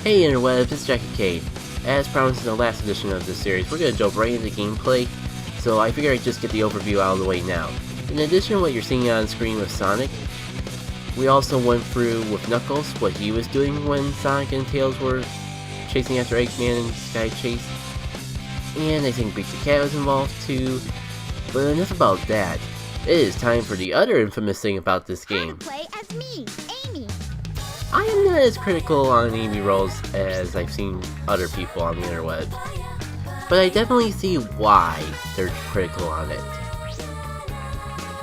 Hey interwebs, it's JackitK. As promised in the last edition of this series, we're going to jump right into gameplay, so I figured I'd just get the overview out of the way now. In addition to what you're seeing on screen with Sonic, we also went through with Knuckles what he was doing when Sonic and Tails were chasing after Eggman in Sky Chase. And I think Beat the Cat was involved too, but enough about that. It is time for the other infamous thing about this game. Play as me, Amy. I am not as critical on Amy roles as I've seen other people on the interwebs, but I definitely see why they're critical on it.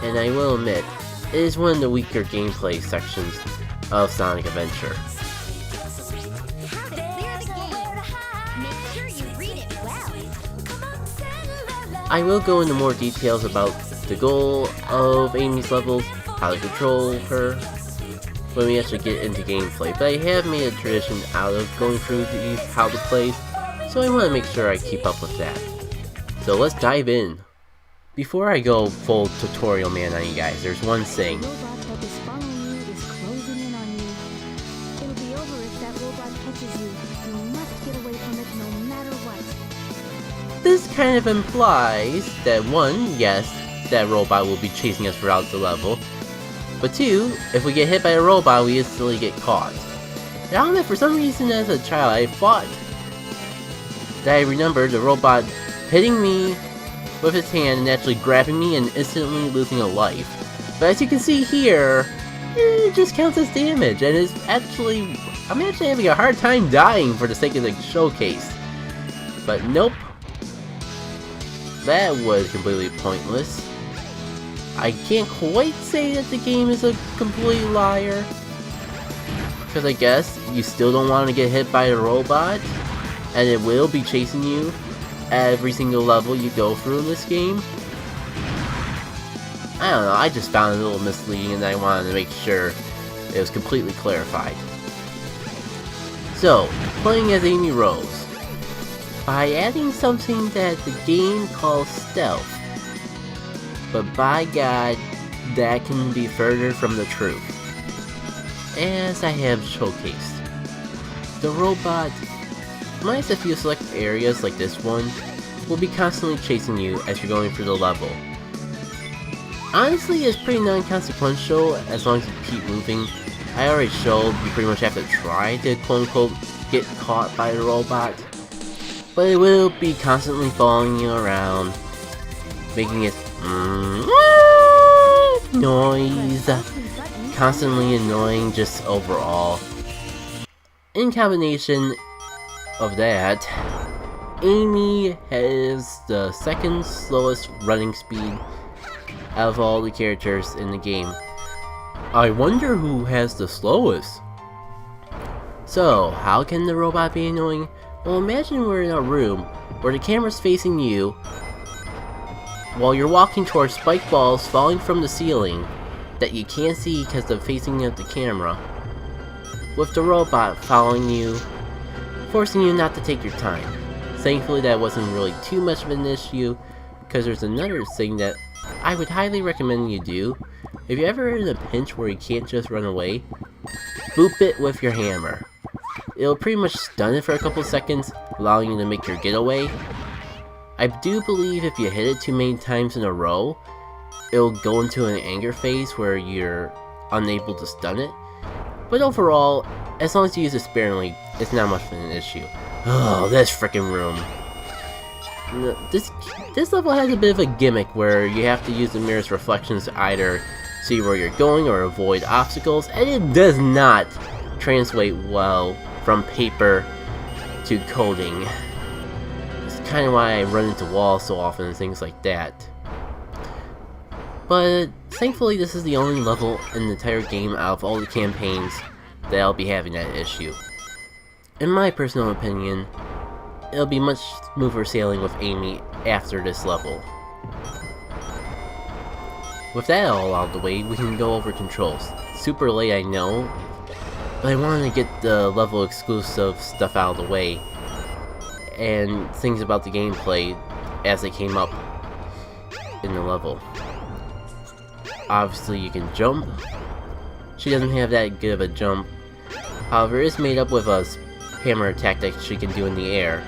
And I will admit, it is one of the weaker gameplay sections of Sonic Adventure. How to clear the game. Make sure you read it well. I will go into more details about the goal of Amy's levels, how to control her, when we actually get into gameplay, but I have made a tradition out of going through how to play, so I want to make sure I keep up with that. So let's dive in. Before I go full tutorial man on you guys, there's one thing. The robot that is following you is closing in on you. It'll be over if that robot catches you. You must get away from it no matter what. This kind of implies that one, yes, that robot will be chasing us throughout the level, but two, if we get hit by a robot, we instantly get caught. And I don't know, for some reason as a child, I thought that I remembered the robot hitting me with its hand and actually grabbing me and instantly losing a life. But as you can see here, it just counts as damage, and I'm actually having a hard time dying for the sake of the showcase. But nope. That was completely pointless. I can't quite say that the game is a complete liar, because I guess you still don't want to get hit by a robot, and it will be chasing you every single level you go through in this game. I don't know, I just found it a little misleading and I wanted to make sure it was completely clarified. So, playing as Amy Rose, by adding something that the game calls stealth, but by God, that can be further from the truth. As I have showcased, the robot, minus a few select areas like this one, will be constantly chasing you as you're going through the level. Honestly, it's pretty non-consequential as long as you keep moving. I already showed you pretty much have to try to quote-unquote get caught by the robot, but it will be constantly following you around, making it noise, constantly annoying just overall. In combination of that, Amy has the second slowest running speed out of all the characters in the game. I wonder who has the slowest. So, how can the robot be annoying? Well, imagine we're in a room where the camera's facing you while you're walking towards spike balls falling from the ceiling that you can't see because of the facing of the camera, with the robot following you, forcing you not to take your time. Thankfully that wasn't really too much of an issue, because there's another thing that I would highly recommend you do. If you're ever in a pinch where you can't just run away, boop it with your hammer. It'll pretty much stun it for a couple seconds, allowing you to make your getaway. I do believe if you hit it too many times in a row, it'll go into an anger phase where you're unable to stun it. But overall, as long as you use it sparingly, it's not much of an issue. Oh, this freaking room. This level has a bit of a gimmick where you have to use the mirror's reflections to either see where you're going or avoid obstacles, and it does not translate well from paper to coding. It's kind of why I run into walls so often and things like that. But thankfully this is the only level in the entire game out of all the campaigns that I'll be having that issue. In my personal opinion, it'll be much smoother sailing with Amy after this level. With that all out of the way, we can go over controls. Super late, I know, but I wanted to get the level exclusive stuff out of the way and things about the gameplay as they came up in the level. Obviously you can jump. She doesn't have that good of a jump. However, it's made up with a hammer attack that she can do in the air,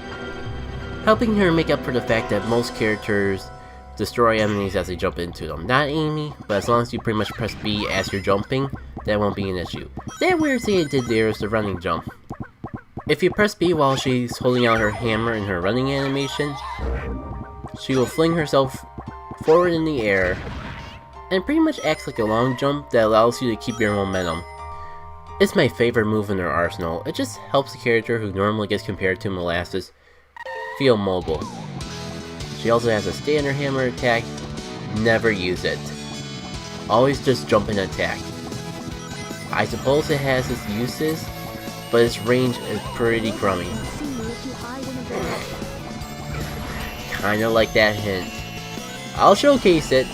helping her make up for the fact that most characters destroy enemies as they jump into them. Not Amy, but as long as you pretty much press B as you're jumping, that won't be an issue. That weird thing I did there is the running jump. If you press B while she's holding out her hammer in her running animation, she will fling herself forward in the air, and pretty much acts like a long jump that allows you to keep your momentum. It's my favorite move in her arsenal. It just helps the character who normally gets compared to Molasses feel mobile. She also has a standard hammer attack. Never use it. Always just jump and attack. I suppose it has its uses, but its range is pretty crummy. Kinda like that hint. I'll showcase it.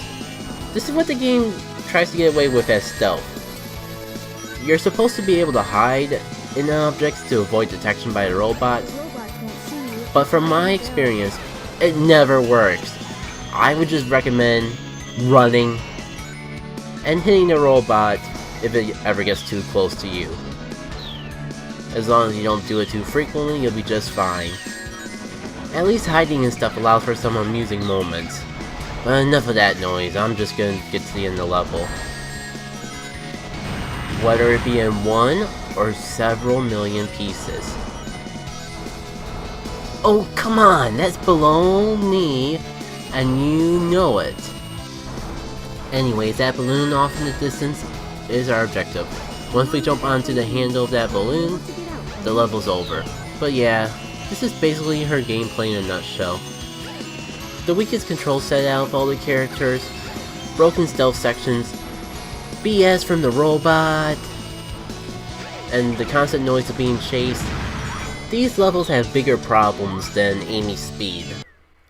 This is what the game tries to get away with as stealth. You're supposed to be able to hide in objects to avoid detection by the robot, but from my experience, it never works. I would just recommend running and hitting the robot if it ever gets too close to you. As long as you don't do it too frequently, you'll be just fine. At least hiding and stuff allows for some amusing moments. But enough of that noise, I'm just gonna get to the end of the level. Whether it be in one or several million pieces. Oh, come on, that's below me, and you know it. Anyways, that balloon off in the distance is our objective. Once we jump onto the handle of that balloon, the level's over. But yeah, this is basically her gameplay in a nutshell. The weakest control set out of all the characters, broken stealth sections, BS from the robot, and the constant noise of being chased. These levels have bigger problems than Amy's speed.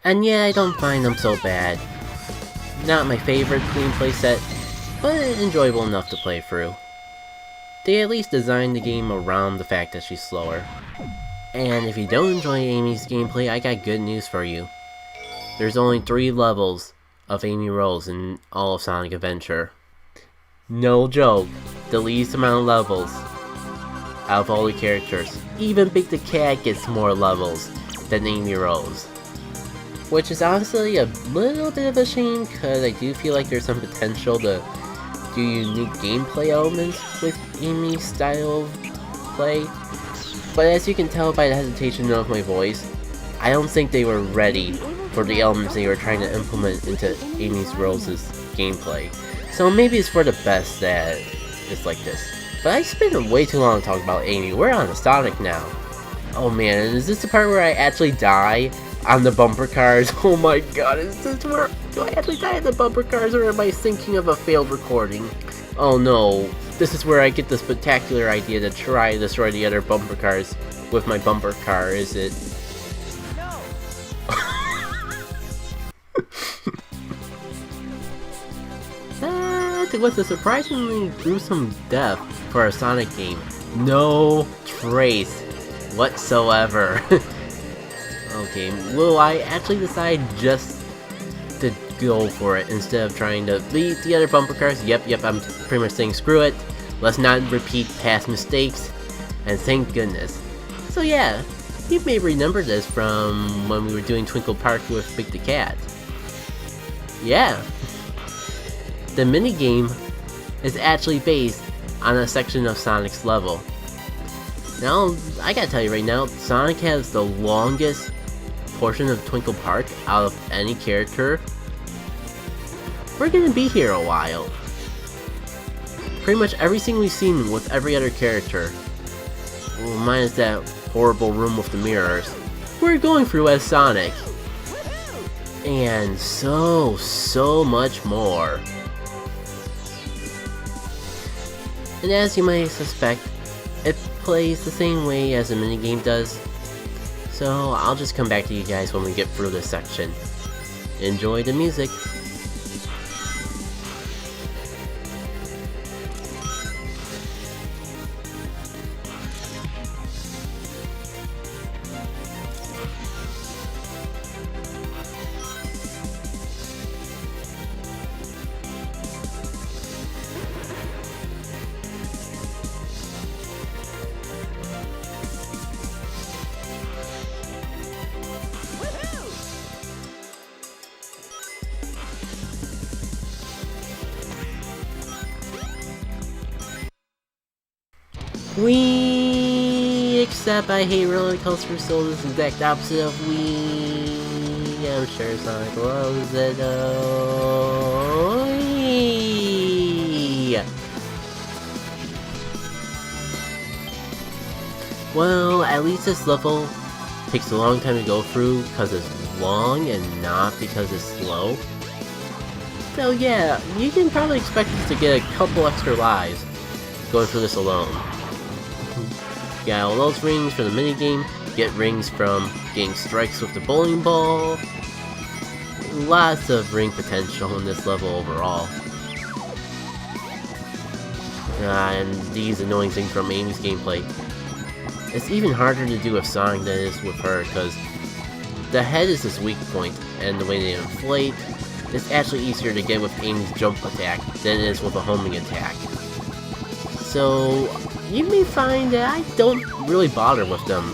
And yeah, I don't find them so bad. Not my favorite gameplay set, but enjoyable enough to play through. They at least designed the game around the fact that she's slower. And if you don't enjoy Amy's gameplay, I got good news for you. There's only 3 levels of Amy Rose in all of Sonic Adventure. No joke, the least amount of levels out of all the characters. Even Big the Cat gets more levels than Amy Rose. Which is honestly a little bit of a shame, because I do feel like there's some potential to do unique gameplay elements with Amy's style of play. But as you can tell by the hesitation of my voice, I don't think they were ready for the elements they were trying to implement into Amy Rose's gameplay. So maybe it's for the best that it's like this. But I spent way too long talking about Amy. We're on to Sonic now. Oh man, and is this the part where I actually die on the bumper cars? Oh my god, is this where... do I actually die on the bumper cars, or am I thinking of a failed recording? Oh no, this is where I get the spectacular idea to try to destroy the other bumper cars with my bumper car, is it? No! That was a surprisingly gruesome death for a Sonic game. No trace whatsoever. Okay, will I actually decide just to go for it instead of trying to beat the other bumper cars? Yep, I'm pretty much saying screw it. Let's not repeat past mistakes. And thank goodness. So yeah, you may remember this from when we were doing Twinkle Park with Big the Cat. Yeah. The minigame is actually based on a section of Sonic's level. Now, I gotta tell you right now, Sonic has the longest portion of Twinkle Park out of any character. We're gonna be here a while. Pretty much everything we've seen with every other character, well, minus that horrible room with the mirrors, we're going through as Sonic. And so much more. And as you might suspect, it plays the same way as the minigame does. So I'll just come back to you guys when we get through this section. Enjoy the music. Wee! Except I hate roller coasters, so this is the exact opposite of wee. I'm sure Sonic loves it. Oh, wee! Well, at least this level takes a long time to go through because it's long and not because it's slow. So yeah, you can probably expect us to get a couple extra lives going through this alone. You got all those rings from the minigame, get rings from getting strikes with the bowling ball. Lots of ring potential in this level overall. And these annoying things from Amy's gameplay. It's even harder to do with Sonic than it is with her, because the head is his weak point, and the way they inflate, it's actually easier to get with Amy's jump attack than it is with a homing attack. So, you may find that I don't really bother with them.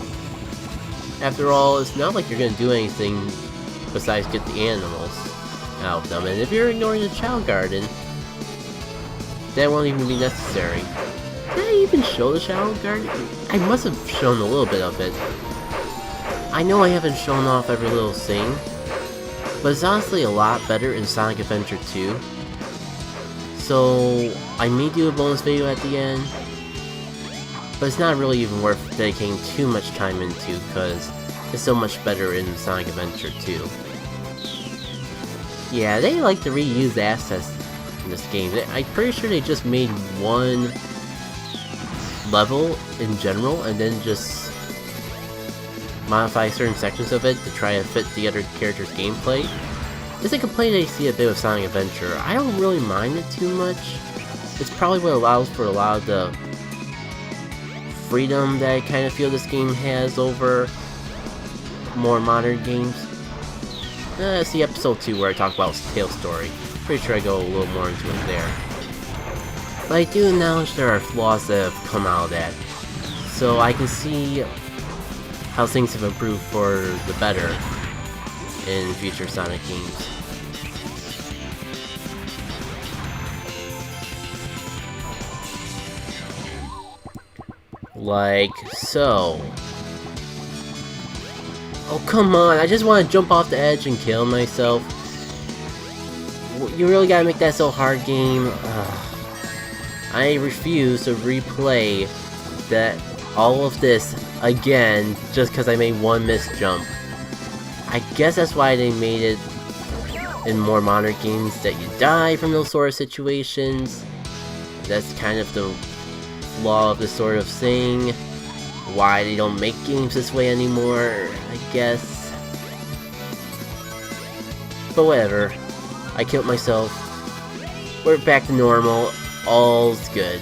After all, it's not like you're going to do anything besides get the animals out of them, and if you're ignoring the Child Garden, that won't even be necessary. Did I even show the Child Garden? I must have shown a little bit of it. I know I haven't shown off every little thing, but it's honestly a lot better in Sonic Adventure 2. So, I may do a bonus video at the end, but it's not really even worth dedicating too much time into, because it's so much better in Sonic Adventure 2. Yeah, they like to reuse assets in this game. I'm pretty sure they just made one level in general, and then just modify certain sections of it to try to fit the other characters' gameplay. It's a complaint I see a bit with Sonic Adventure. I don't really mind it too much. It's probably what allows for a lot of the freedom that I kind of feel this game has over more modern games. See episode 2 where I talk about Tail's story. Pretty sure I go a little more into it there. But I do acknowledge there are flaws that have come out of that. So I can see how things have improved for the better in future Sonic games. Like so. Oh come on, I just want to jump off the edge and kill myself. You really gotta make that so hard, game. Ugh. I refuse to replay all of this again just because I made one missed jump. I guess that's why they made it in more modern games that you die from those sort of situations. That's kind of the flaw of this sort of thing. Why they don't make games this way anymore, I guess. But whatever. I killed myself. We're back to normal. All's good.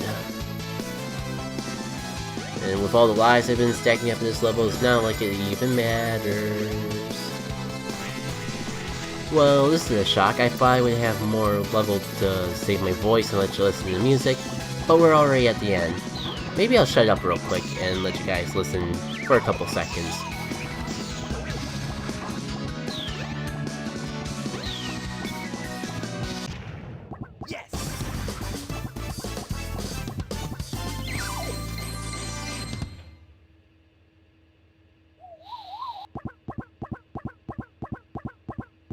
And with all the lives I've been stacking up in this level, it's not like it even matters. Well, this is a shock. I thought I would have more level to save my voice and let you listen to the music, but we're already at the end. Maybe I'll shut up real quick and let you guys listen for a couple seconds.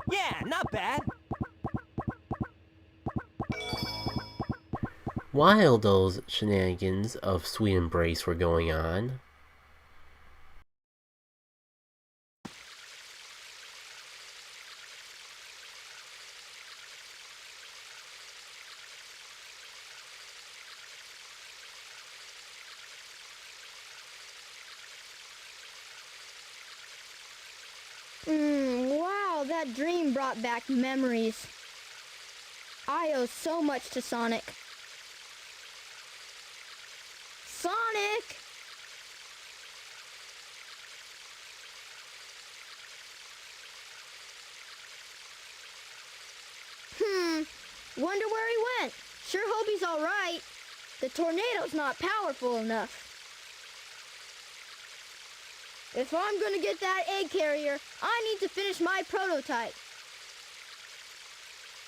Yeah, not bad. While those shenanigans of Sweet Embrace were going on, Wow, that dream brought back memories. I owe so much to Sonic. Sonic! Wonder where he went. Sure hope he's alright. The tornado's not powerful enough. If I'm gonna get that egg carrier, I need to finish my prototype.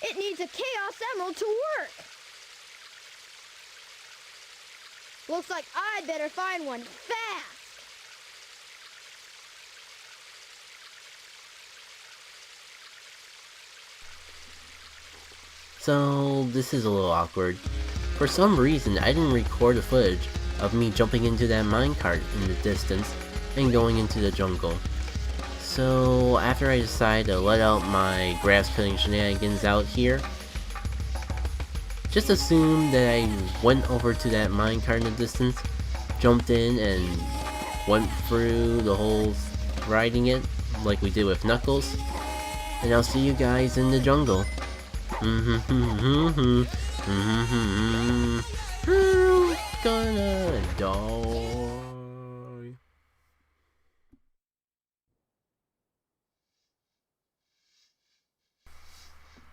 It needs a Chaos Emerald to work. Looks like I'd better find one fast. So, this is a little awkward. For some reason, I didn't record the footage of me jumping into that minecart in the distance and going into the jungle. So, after I decided to let out my grass cutting shenanigans out here, just assume that I went over to that minecart in the distance, jumped in, and went through the whole riding it like we did with Knuckles, and I'll see you guys in the jungle. Who's gonna die?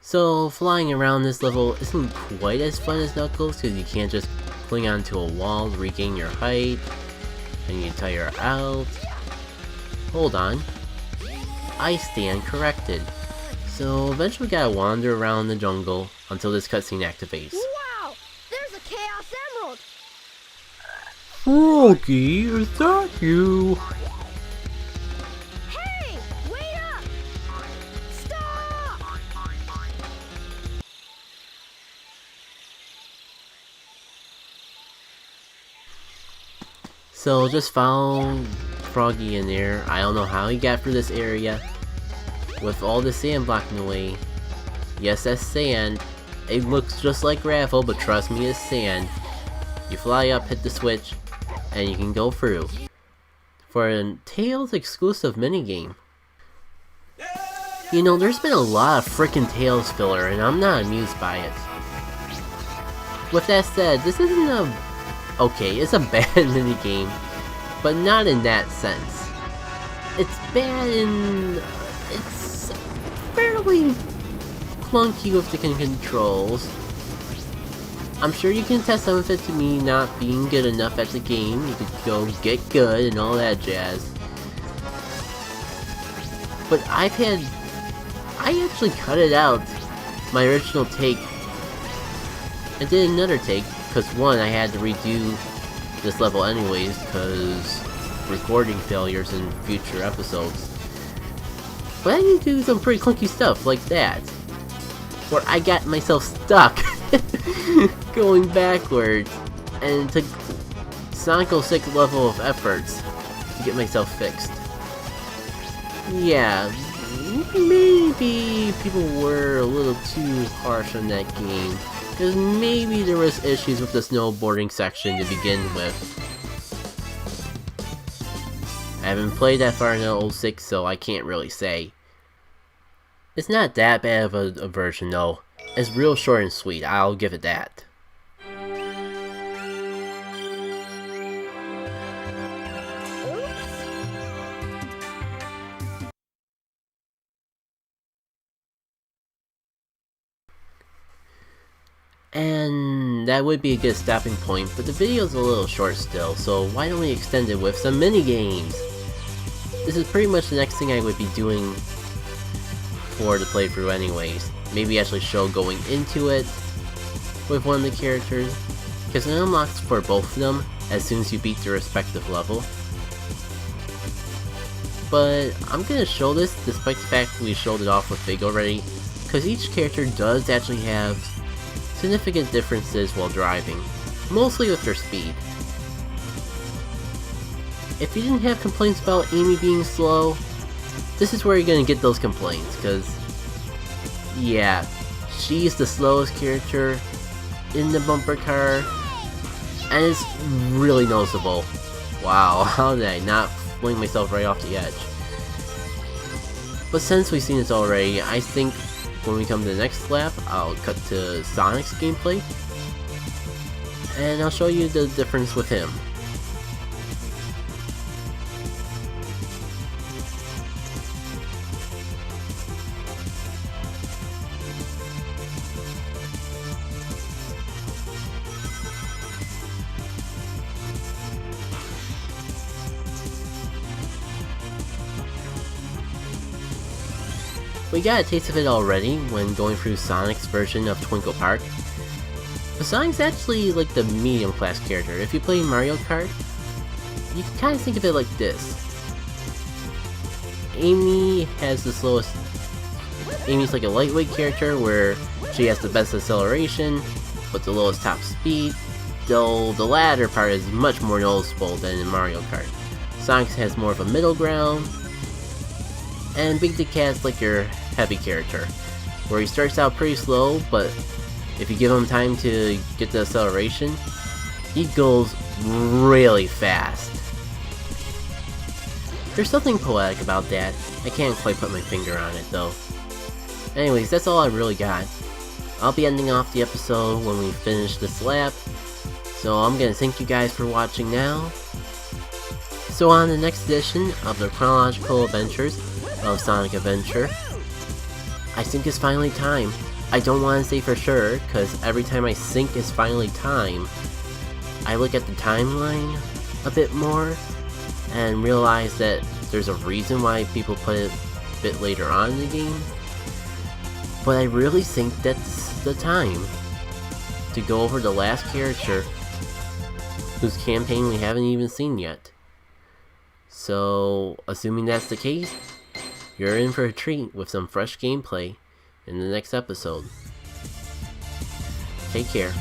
So, flying around this level isn't quite as fun as Knuckles, because you can't just cling onto a wall to regain your height, and you tire out. Hold on. I stand corrected. So, eventually we gotta wander around the jungle until this cutscene activates. Wow! There's a Chaos Emerald! Froggy, is that you? Hey! Wait up! Stop! So just follow Froggy in there. I don't know how he got through this area with all the sand blocking the way. Yes, that's sand. It looks just like gravel, but trust me, it's sand. You fly up, hit the switch, and you can go through. For a Tails exclusive minigame. You know, there's been a lot of frickin' Tails filler, and I'm not amused by it. With that said, this isn't a... Okay, it's a bad minigame, but not in that sense. It's bad in... It's fairly clunky with the controls. I'm sure you can attest some of it to me not being good enough at the game. You could go get good and all that jazz. But I actually cut it out, my original take. I did another take, because one, I had to redo this level anyways, because recording failures in future episodes. But I did do some pretty clunky stuff like that, where I got myself stuck going backwards, and it took Sonic 06 level of efforts to get myself fixed. Yeah, maybe people were a little too harsh on that game, because maybe there was issues with the snowboarding section to begin with. I haven't played that far in 06, so I can't really say. It's not that bad of a version though. It's real short and sweet, I'll give it that. And that would be a good stopping point, but the video's a little short still, so why don't we extend it with some minigames? This is pretty much the next thing I would be doing for the playthrough anyways. Maybe actually show going into it with one of the characters, because it unlocks for both of them as soon as you beat their respective level. But I'm gonna show this despite the fact that we showed it off with Big already, because each character does actually have significant differences while driving, mostly with their speed. If you didn't have complaints about Amy being slow, this is where you're gonna get those complaints, because yeah, she's the slowest character in the bumper car, and it's really noticeable. Wow, how did I not fling myself right off the edge? But since we've seen this already, I think when we come to the next lap, I'll cut to Sonic's gameplay, and I'll show you the difference with him. We got a taste of it already when going through Sonic's version of Twinkle Park. But Sonic's actually like the medium class character. If you play Mario Kart, you can kind of think of it like this. Amy has the slowest... Amy's like a lightweight character where she has the best acceleration, but the lowest top speed, though the latter part is much more noticeable than in Mario Kart. Sonic has more of a middle ground, and Big Dick Cat's like your heavy character, where he starts out pretty slow, but if you give him time to get the acceleration, he goes really fast. There's something poetic about that. I can't quite put my finger on it though. Anyways, that's all I really got. I'll be ending off the episode when we finish this lap, so I'm gonna thank you guys for watching now. So on the next edition of the Chronological Adventures of Sonic Adventure, I think it's finally time. I don't want to say for sure, because every time I think it's finally time, I look at the timeline a bit more and realize that there's a reason why people put it a bit later on in the game. But I really think that's the time to go over the last character whose campaign we haven't even seen yet. So, assuming that's the case, you're in for a treat with some fresh gameplay in the next episode. Take care.